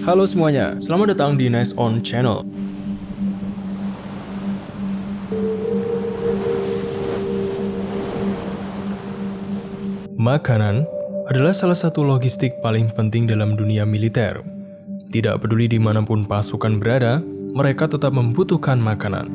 Halo semuanya, selamat datang di Nice On Channel. Makanan adalah salah satu logistik paling penting dalam dunia militer. Tidak peduli dimanapun pasukan berada, mereka tetap membutuhkan makanan.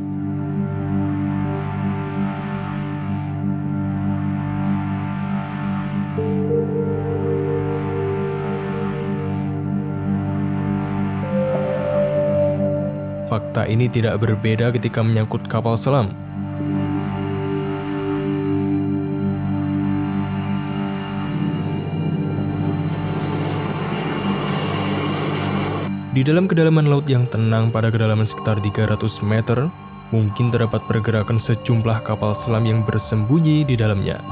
Fakta ini tidak berbeda ketika menyangkut kapal selam. Di dalam kedalaman laut yang tenang pada kedalaman sekitar 300 meter, mungkin terdapat pergerakan sejumlah kapal selam yang bersembunyi di dalamnya.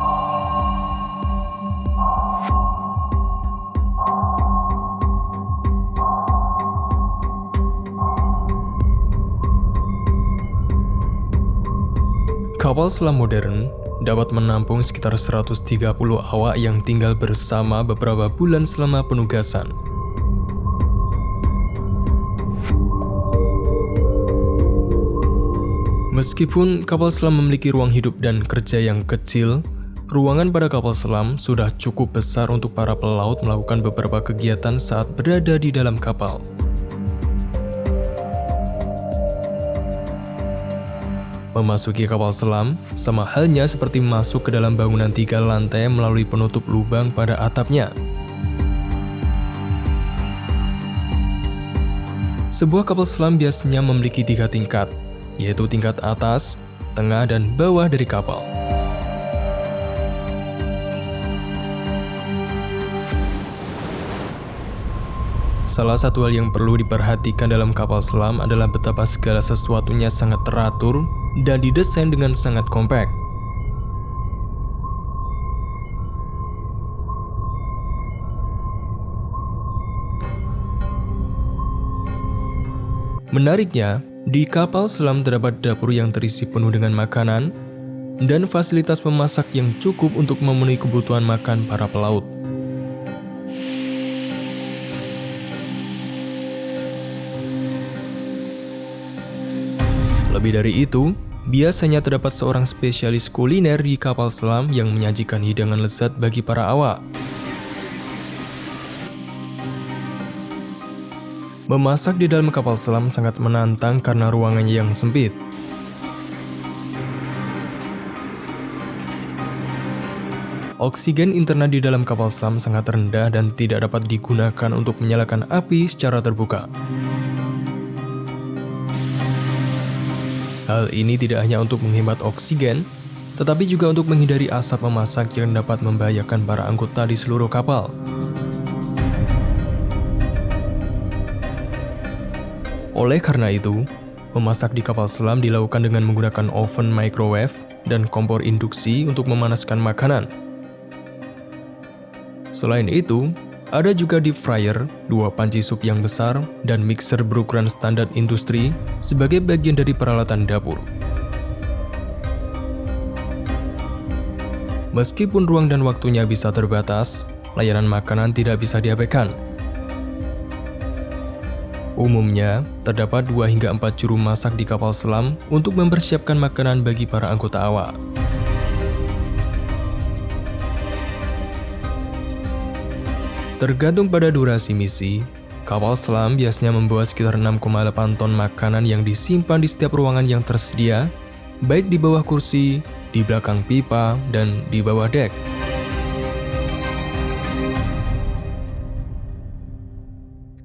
Kapal selam modern dapat menampung sekitar 130 awak yang tinggal bersama beberapa bulan selama penugasan. Meskipun kapal selam memiliki ruang hidup dan kerja yang kecil, ruangan pada kapal selam sudah cukup besar untuk para pelaut melakukan beberapa kegiatan saat berada di dalam kapal. Memasuki kapal selam sama halnya seperti masuk ke dalam bangunan 3 lantai melalui penutup lubang pada atapnya. Sebuah kapal selam biasanya memiliki 3 tingkat, yaitu tingkat atas, tengah, dan bawah dari kapal. Salah satu hal yang perlu diperhatikan dalam kapal selam adalah betapa segala sesuatunya sangat teratur dan didesain dengan sangat kompak. Menariknya, di kapal selam terdapat dapur yang terisi penuh dengan makanan dan fasilitas memasak yang cukup untuk memenuhi kebutuhan makan para pelaut. Lebih dari itu, biasanya terdapat seorang spesialis kuliner di kapal selam yang menyajikan hidangan lezat bagi para awak. Memasak di dalam kapal selam sangat menantang karena ruangannya yang sempit. Oksigen internal di dalam kapal selam sangat rendah dan tidak dapat digunakan untuk menyalakan api secara terbuka. Hal ini tidak hanya untuk menghemat oksigen, tetapi juga untuk menghindari asap memasak yang dapat membahayakan para anggota di seluruh kapal. Oleh karena itu, memasak di kapal selam dilakukan dengan menggunakan oven microwave dan kompor induksi untuk memanaskan makanan. Selain itu, ada juga deep fryer, 2 panci sup yang besar, dan mixer berukuran standar industri sebagai bagian dari peralatan dapur. Meskipun ruang dan waktunya bisa terbatas, layanan makanan tidak bisa diabaikan. Umumnya, terdapat 2 hingga 4 juru masak di kapal selam untuk mempersiapkan makanan bagi para anggota awak. Tergantung pada durasi misi, kapal selam biasanya membawa sekitar 6,8 ton makanan yang disimpan di setiap ruangan yang tersedia, baik di bawah kursi, di belakang pipa, dan di bawah dek.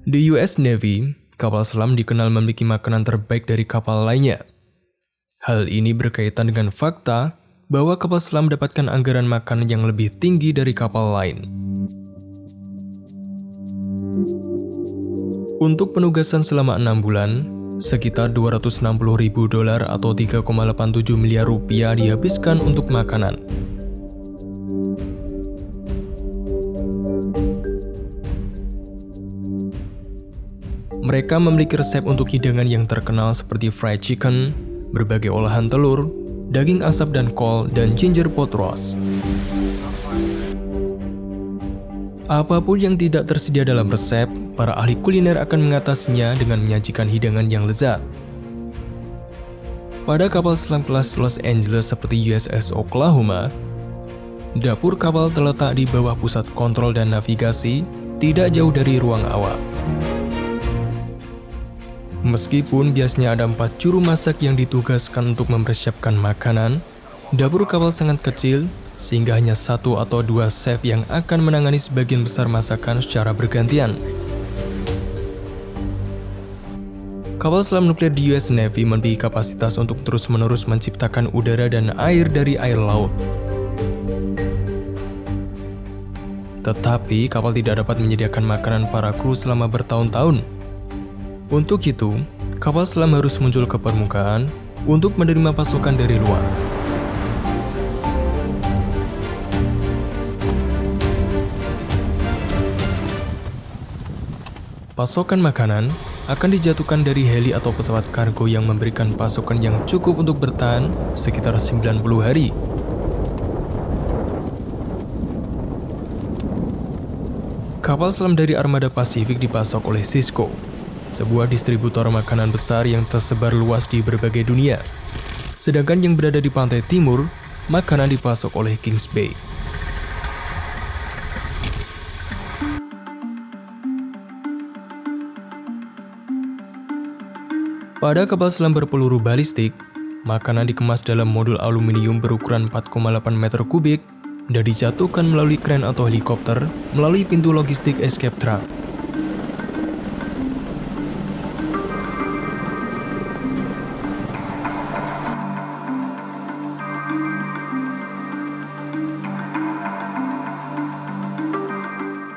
Di US Navy, kapal selam dikenal memiliki makanan terbaik dari kapal lainnya. Hal ini berkaitan dengan fakta bahwa kapal selam mendapatkan anggaran makanan yang lebih tinggi dari kapal lain. Untuk penugasan selama 6 bulan, sekitar $260.000 atau 3,87 miliar rupiah dihabiskan untuk makanan. Mereka memiliki resep untuk hidangan yang terkenal seperti fried chicken, berbagai olahan telur, daging asap dan kol, dan ginger pot roast. Apapun yang tidak tersedia dalam resep, para ahli kuliner akan mengatasinya dengan menyajikan hidangan yang lezat. Pada kapal selam kelas Los Angeles seperti USS Oklahoma, dapur kapal terletak di bawah pusat kontrol dan navigasi, tidak jauh dari ruang awak. Meskipun biasanya ada 4 juru masak yang ditugaskan untuk mempersiapkan makanan, dapur kapal sangat kecil, sehingga hanya 1 atau 2 chef yang akan menangani sebagian besar masakan secara bergantian. Kapal selam nuklir di US Navy memiliki kapasitas untuk terus-menerus menciptakan udara dan air dari air laut. Tetapi kapal tidak dapat menyediakan makanan para kru selama bertahun-tahun. Untuk itu, kapal selam harus muncul ke permukaan untuk menerima pasokan dari luar. Pasokan makanan akan dijatuhkan dari heli atau pesawat kargo yang memberikan pasokan yang cukup untuk bertahan sekitar 90 hari. Kapal selam dari Armada Pasifik dipasok oleh Cisco, sebuah distributor makanan besar yang tersebar luas di berbagai dunia. Sedangkan yang berada di pantai timur, makanan dipasok oleh Kings Bay. Pada kapal selam berpeluru balistik, makanan dikemas dalam modul aluminium berukuran 4,8 meter kubik dan dijatuhkan melalui kren atau helikopter melalui pintu logistik escape trunk.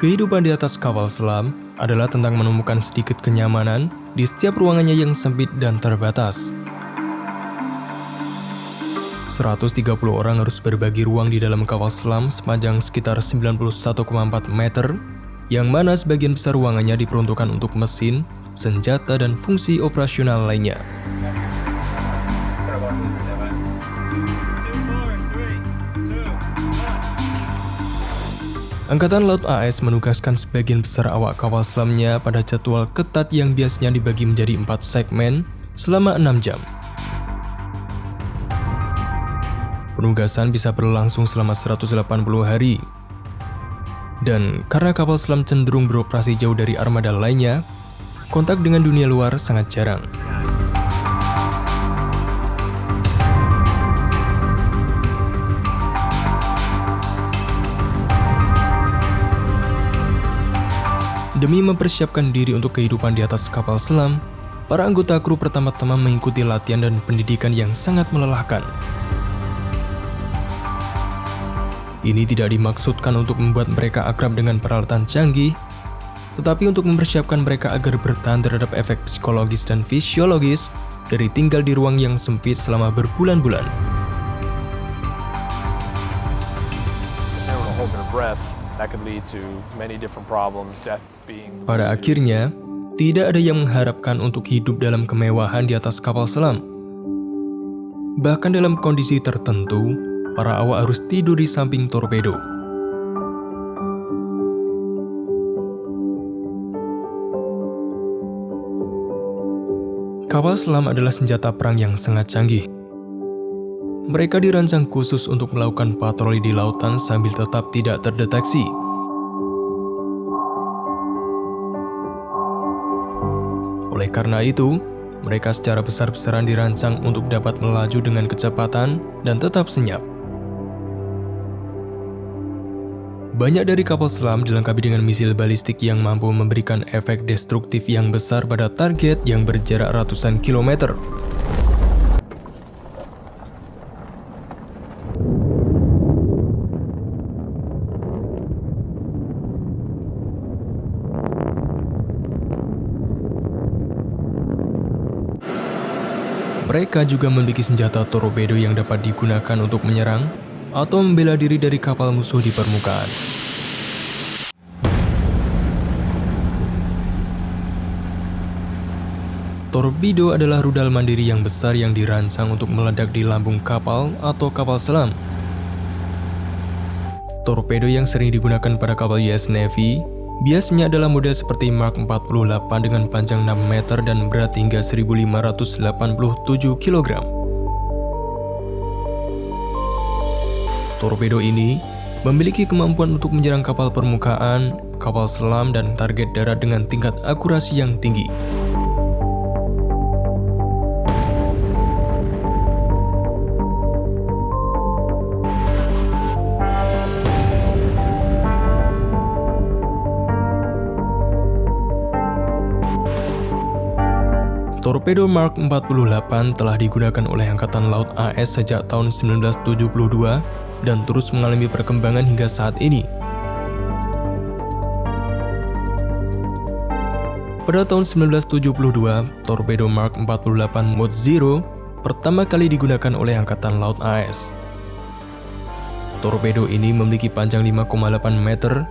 Kehidupan di atas kapal selam adalah tentang menemukan sedikit kenyamanan di setiap ruangannya yang sempit dan terbatas. 130 orang harus berbagi ruang di dalam kapal selam sepanjang sekitar 91,4 meter, yang mana sebagian besar ruangannya diperuntukkan untuk mesin, senjata, dan fungsi operasional lainnya. Angkatan Laut AS menugaskan sebagian besar awak kapal selamnya pada jadwal ketat yang biasanya dibagi menjadi 4 segmen selama 6 jam. Penugasan bisa berlangsung selama 180 hari. Dan karena kapal selam cenderung beroperasi jauh dari armada lainnya, kontak dengan dunia luar sangat jarang. Demi mempersiapkan diri untuk kehidupan di atas kapal selam, para anggota kru pertama-tama mengikuti latihan dan pendidikan yang sangat melelahkan. Ini tidak dimaksudkan untuk membuat mereka akrab dengan peralatan canggih, tetapi untuk mempersiapkan mereka agar bertahan terhadap efek psikologis dan fisiologis dari tinggal di ruang yang sempit selama berbulan-bulan. Pada akhirnya, tidak ada yang mengharapkan untuk hidup dalam kemewahan di atas kapal selam. Bahkan dalam kondisi tertentu, para awak harus tidur di samping torpedo. Kapal selam adalah senjata perang yang sangat canggih. Mereka dirancang khusus untuk melakukan patroli di lautan sambil tetap tidak terdeteksi. Oleh karena itu, mereka secara besar-besaran dirancang untuk dapat melaju dengan kecepatan dan tetap senyap. Banyak dari kapal selam dilengkapi dengan misil balistik yang mampu memberikan efek destruktif yang besar pada target yang berjarak ratusan kilometer. Mereka juga memiliki senjata torpedo yang dapat digunakan untuk menyerang atau membela diri dari kapal musuh di permukaan. Torpedo adalah rudal mandiri yang besar yang dirancang untuk meledak di lambung kapal atau kapal selam. Torpedo yang sering digunakan pada kapal US Navy biasanya adalah model seperti Mark 48 dengan panjang 6 meter dan berat hingga 1587 kg. Torpedo ini memiliki kemampuan untuk menyerang kapal permukaan, kapal selam, dan target darat dengan tingkat akurasi yang tinggi. Torpedo Mark 48 telah digunakan oleh Angkatan Laut AS sejak tahun 1972 dan terus mengalami perkembangan hingga saat ini. Pada tahun 1972, Torpedo Mark 48 Mod Zero pertama kali digunakan oleh Angkatan Laut AS. Torpedo ini memiliki panjang 5,8 meter,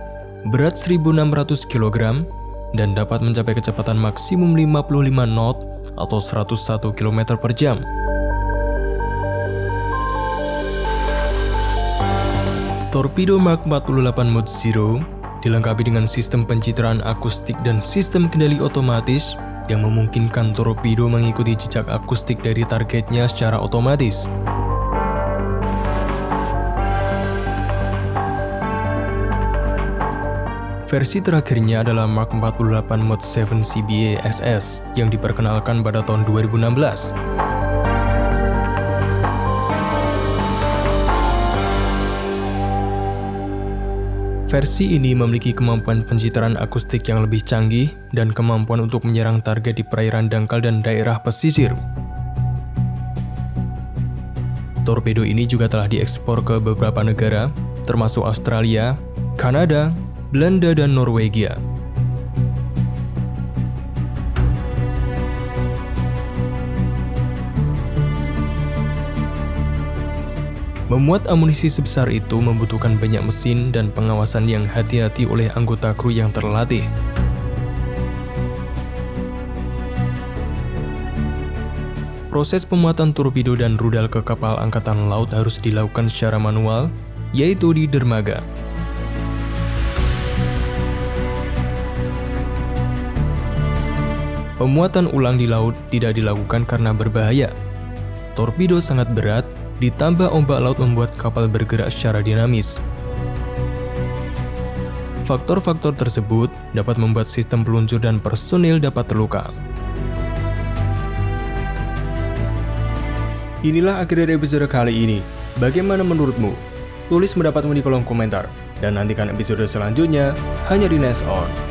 berat 1.600 kg, dan dapat mencapai kecepatan maksimum 55 knot atau 101 km per jam. Torpedo Mark 48 Mod Zero dilengkapi dengan sistem pencitraan akustik dan sistem kendali otomatis yang memungkinkan torpedo mengikuti jejak akustik dari targetnya secara otomatis. Versi terakhirnya adalah Mark 48 Mod 7 CBA SS yang diperkenalkan pada tahun 2016. Versi ini memiliki kemampuan pencitraan akustik yang lebih canggih dan kemampuan untuk menyerang target di perairan dangkal dan daerah pesisir. Torpedo ini juga telah diekspor ke beberapa negara, termasuk Australia, Kanada, Belanda, dan Norwegia. Memuat amunisi sebesar itu membutuhkan banyak mesin dan pengawasan yang hati-hati oleh anggota kru yang terlatih. Proses pemuatan torpedo dan rudal ke kapal angkatan laut harus dilakukan secara manual, yaitu di dermaga. Pemuatan ulang di laut tidak dilakukan karena berbahaya. Torpedo sangat berat, ditambah ombak laut membuat kapal bergerak secara dinamis. Faktor-faktor tersebut dapat membuat sistem peluncur dan personil dapat terluka. Inilah akhir dari episode kali ini. Bagaimana menurutmu? Tulis pendapatmu di kolom komentar. Dan nantikan episode selanjutnya hanya di Next On.